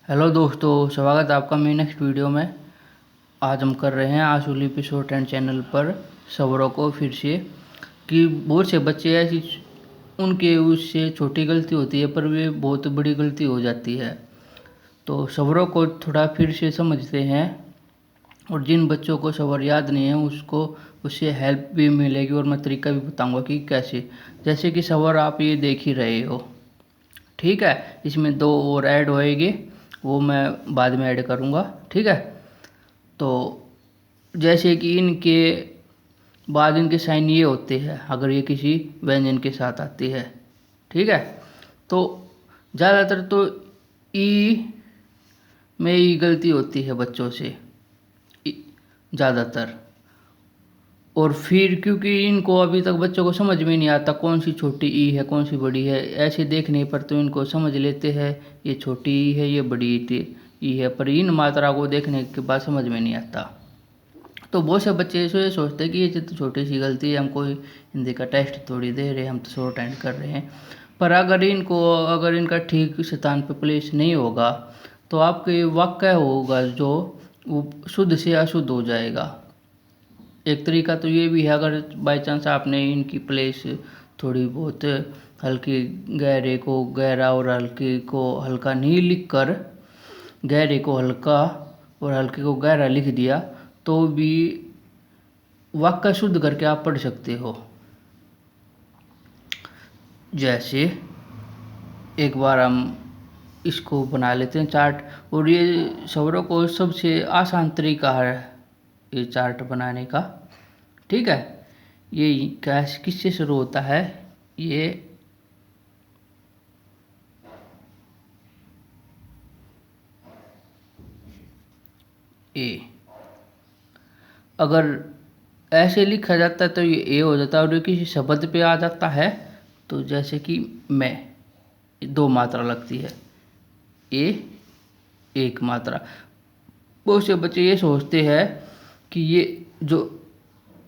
Hello दोस्तों, स्वागत है आपका मेरी नेक्स्ट वीडियो में। आज हम कर रहे हैं आशुलिपि पे शॉर्ट हैंड चैनल पर सवरों को फिर से कि बहुत से बच्चे ऐसी उनके उससे छोटी गलती होती है पर वे बहुत बड़ी गलती हो जाती है। तो सवरों को थोड़ा फिर से समझते हैं और जिन बच्चों को सवर याद नहीं है उसको उससे हेल्प भी मिलेगी और मैं तरीका भी बताऊंगा कि कैसे। जैसे कि सवर आप ये देख ही रहे हो, ठीक है। इसमें दो और ऐड होएंगे, वो मैं बाद में ऐड करूँगा, ठीक है। तो जैसे कि इनके बाद इनके साइन ये होते हैं अगर ये किसी व्यंजन के साथ आती है, ठीक है। तो ज़्यादातर तो ई में ही गलती होती है बच्चों से ज़्यादातर। और फिर क्योंकि इनको अभी तक बच्चों को समझ में नहीं आता कौन सी छोटी ई है कौन सी बड़ी है, ऐसे देखने पर तो इनको समझ लेते हैं ये छोटी ई है ये बड़ी ई है, पर इन मात्रा को देखने के बाद समझ में नहीं आता। तो बहुत से बच्चे ये सोचते हैं कि ये तो छोटी सी गलती है, हम कोई हिंदी का टेस्ट थोड़ी दे रहे हैं, हम तो शॉर्ट हैंड कर रहे हैं। पर अगर इनका ठीक स्थान पर प्लेस नहीं होगा तो आपके वाक्य होगा जो वो शुद्ध से अशुद्ध हो जाएगा। एक तरीका तो ये भी है, अगर बाई चांस आपने इनकी प्लेस थोड़ी बहुत हल्की गहरे को गहरा और हल्के को हल्का नहीं लिख कर गहरे को हल्का और हल्के को गहरा लिख दिया तो भी वाक्य शुद्ध करके आप पढ़ सकते हो। जैसे एक बार हम इसको बना लेते हैं चार्ट, और ये स्वरों को सबसे आसान तरीका है ये चार्ट बनाने का, ठीक है। ये कैश किससे शुरू होता है, ये ए अगर ऐसे लिखा जाता है तो ये ए हो जाता है, और किसी शब्द पे आ जाता है तो जैसे कि मैं, दो मात्रा लगती है, ए एक मात्रा। बहुत से बच्चे ये सोचते हैं कि ये जो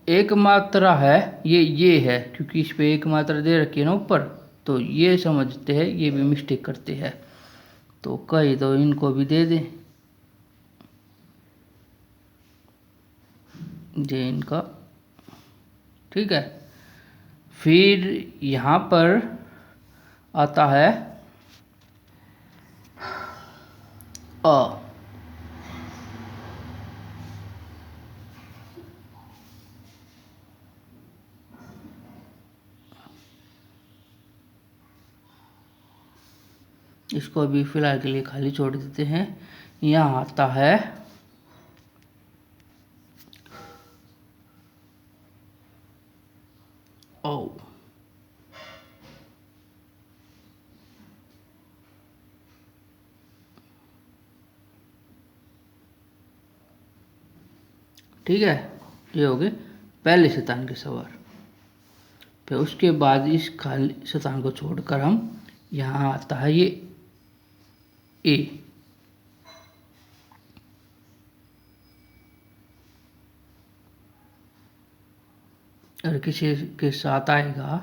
एक मात्रा है ये है, क्योंकि इस पे एक मात्रा दे रखी है ना ऊपर, तो ये समझते हैं, ये भी मिस्टेक करते हैं। तो कहीं तो इनको भी दे दें, ये इनका, ठीक है। फिर यहाँ पर आता है अ। इसको अभी फिलहाल के लिए खाली छोड़ देते हैं। यहाँ आता है ओ। ठीक है, ये हो गए पहले शतान के सवार। फिर उसके बाद इस खाली शतान को छोड़कर हम यहाँ आता है ये ए। अगर किसी के साथ आएगा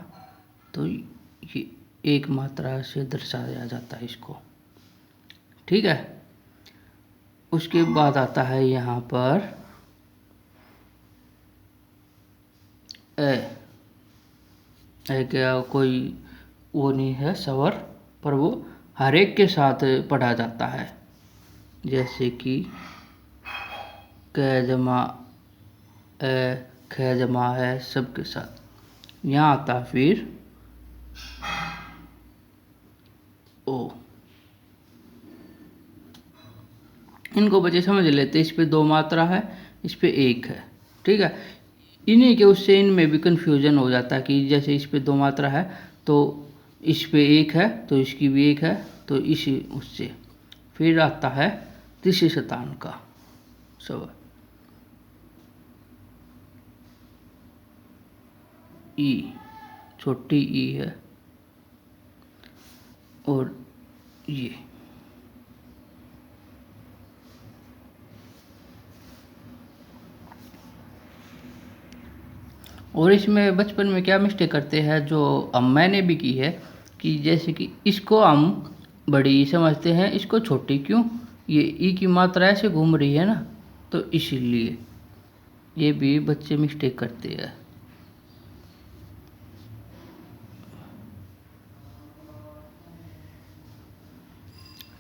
तो ये एक मात्रा से दर्शाया जाता है इसको, ठीक है। उसके बाद आता है यहाँ पर ए। क्या कोई वो नहीं है स्वर, पर वो हर एक के साथ पढ़ा जाता है। जैसे कि क जमा ए ख जमा है सबके साथ। यहाँ आता फिर ओ। इनको बच्चे समझ लेते, इस पे दो मात्रा है इस पे एक है, ठीक है। इन्हीं के उससे इनमें भी कंफ्यूजन हो जाता है कि जैसे इस पे दो मात्रा है तो इस पे एक है तो इसकी भी एक है, तो इसी उससे फिर आता है तीसरे शतान का स्वर ई। छोटी ई है और ये और इसमें बचपन में क्या मिस्टेक करते हैं जो अब मैंने भी की है कि जैसे कि इसको हम बड़ी समझते हैं, इसको छोटी क्यों, ये ई की मात्रा ऐसे घूम रही है ना, तो इसीलिए ये भी बच्चे मिस्टेक करते हैं।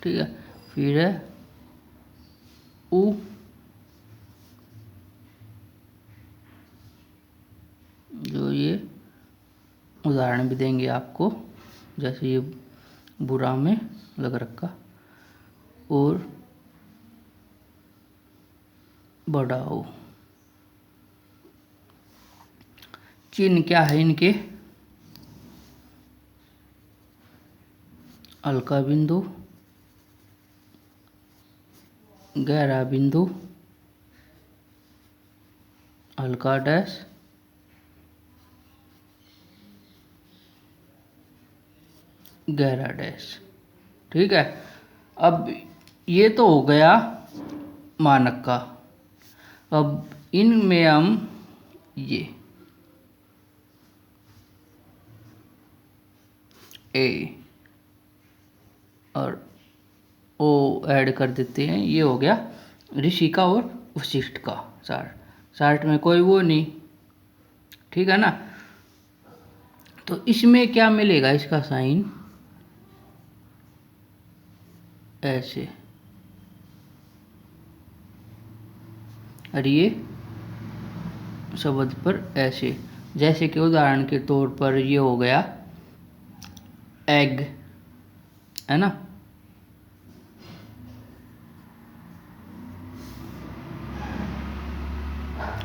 ठीक है, फिर है उ, जो ये उदाहरण भी देंगे आपको, जैसे ये बुरा में लग रखा, और बड़ा उ। चिन्ह क्या है इनके? हल्का बिंदु, गहरा बिंदु, हल्का डैश, गहरा डैश। ठीक है, अब ये तो हो गया मानक का। अब इनमें हम ये ए और ओ ऐड कर देते हैं। ये हो गया ऋषि का और वशिष्ठ का चार्ट। चार्ट में कोई वो नहीं, ठीक है ना। तो इसमें क्या मिलेगा, इसका साइन ऐसे, और ये शब्द पर ऐसे। जैसे कि उदाहरण के तौर पर ये हो गया एग, है ना।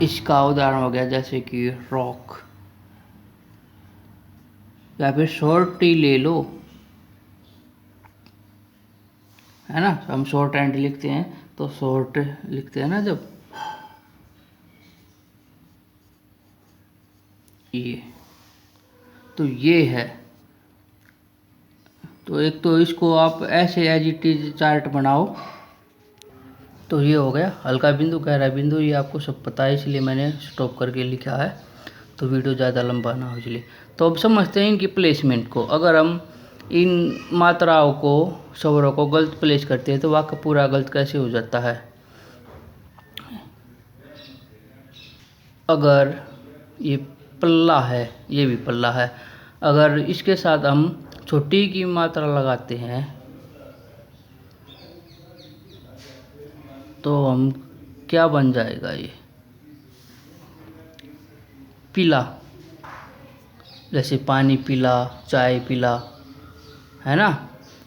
इसका उदाहरण हो गया जैसे कि रॉक, या फिर शॉर्टी ले लो, है ना। हम शॉर्ट हैंड लिखते हैं तो शॉर्ट लिखते हैं ना जब, ये तो ये है। तो एक तो इसको आप ऐसे एज इट इज चार्ट बनाओ। तो ये हो गया हल्का बिंदु, गहरा बिंदु, ये आपको सब पता है इसलिए मैंने स्टॉप करके लिखा है, तो वीडियो ज़्यादा लंबा ना हो इसलिए। तो अब समझते हैं इनकी प्लेसमेंट को। अगर हम इन मात्राओं को, स्वरों को गलत प्लेस करते हैं तो वाक्य पूरा गलत कैसे हो जाता है। अगर ये पल्ला है, ये भी पल्ला है, अगर इसके साथ हम छोटी की मात्रा लगाते हैं तो हम क्या बन जाएगा, ये पीला, जैसे पानी पीला, चाय पीला, है ना।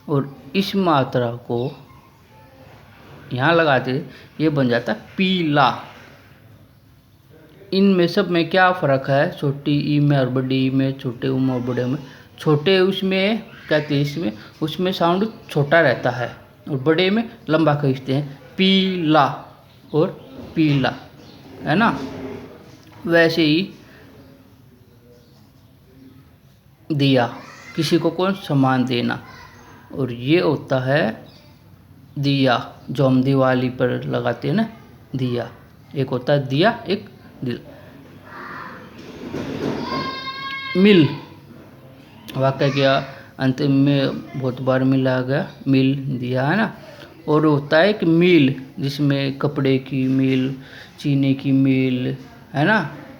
और इस मात्रा को यहाँ लगाते ये बन जाता पीला। इनमें सब में क्या फ़र्क है, छोटी ई में और बड़ी ई में, छोटे ऊ में और बड़े में। छोटे उसमें कहते हैं, इसमें उसमें साउंड छोटा रहता है और बड़े में लंबा खींचते हैं, पीला और पीला, है ना। वैसे ही दिया, किसी को कौन सामान देना, और ये होता है दिया, जो हम दिवाली पर लगाते हैं ना, दिया। एक होता है दिया, एक दिल। मिल, वाक्य क्या अंतिम में बहुत बार मिला गया, मिल दिया, है ना। और होता है एक मिल, जिसमें कपड़े की मिल, चीनी की मिल, है ना,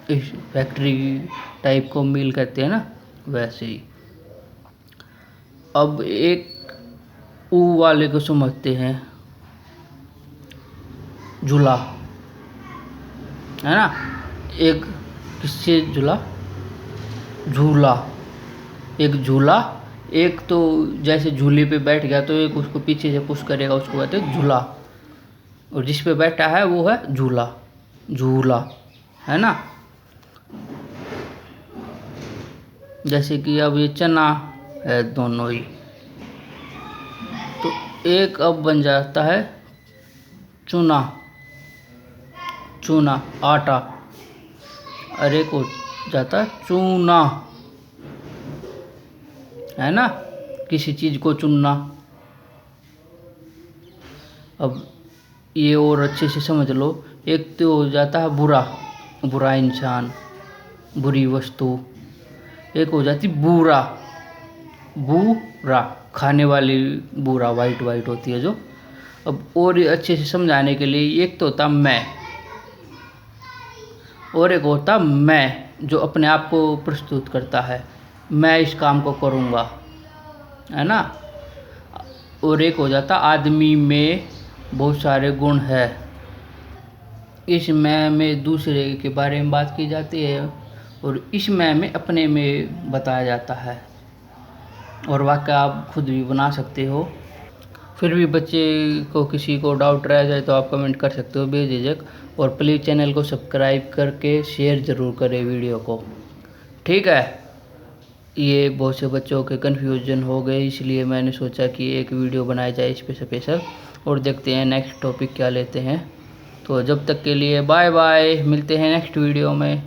इस फैक्ट्री टाइप को मिल कहते हैं ना, वैसे ही। अब एक ऊ वाले को समझते हैं, झूला, है ना। एक किससे झूला, झूला, एक झूला, एक तो जैसे झूले पे बैठ गया तो एक उसको पीछे से पुश करेगा, उसको कहते हैं झूला। और जिस पे बैठा है वो है झूला, झूला, है ना। जैसे कि अब ये चना है, दोनों ही, तो एक अब बन जाता है चूना, चूना आटा, और एक हो जाता है चूना, है ना, किसी चीज़ को चुनना। अब ये और अच्छे से समझ लो, एक तो हो जाता है बुरा, बुरा इंसान, बुरी वस्तु। एक हो जाती बूरा, बूरा, खाने वाली बूरा, वाइट वाइट होती है जो। अब और अच्छे से समझाने के लिए एक तो होता मैं और एक होता मैं, जो अपने आप को प्रस्तुत करता है, मैं इस काम को करूँगा, है ना। और एक हो जाता आदमी में बहुत सारे गुण है। इस मैं में दूसरे के बारे में बात की जाती है और इस मैं में अपने में बताया जाता है। और वाक्य आप खुद भी बना सकते हो। फिर भी बच्चे को किसी को डाउट रह जाए तो आप कमेंट कर सकते हो बेझिझक। और प्लीज़ चैनल को सब्सक्राइब करके शेयर ज़रूर करें वीडियो को, ठीक है। ये बहुत से बच्चों के कन्फ्यूजन हो गए, इसलिए मैंने सोचा कि एक वीडियो बनाया जाए इस पे स्पेशल। और देखते हैं नेक्स्ट टॉपिक क्या लेते हैं। तो जब तक के लिए बाय बाय, मिलते हैं नेक्स्ट वीडियो में।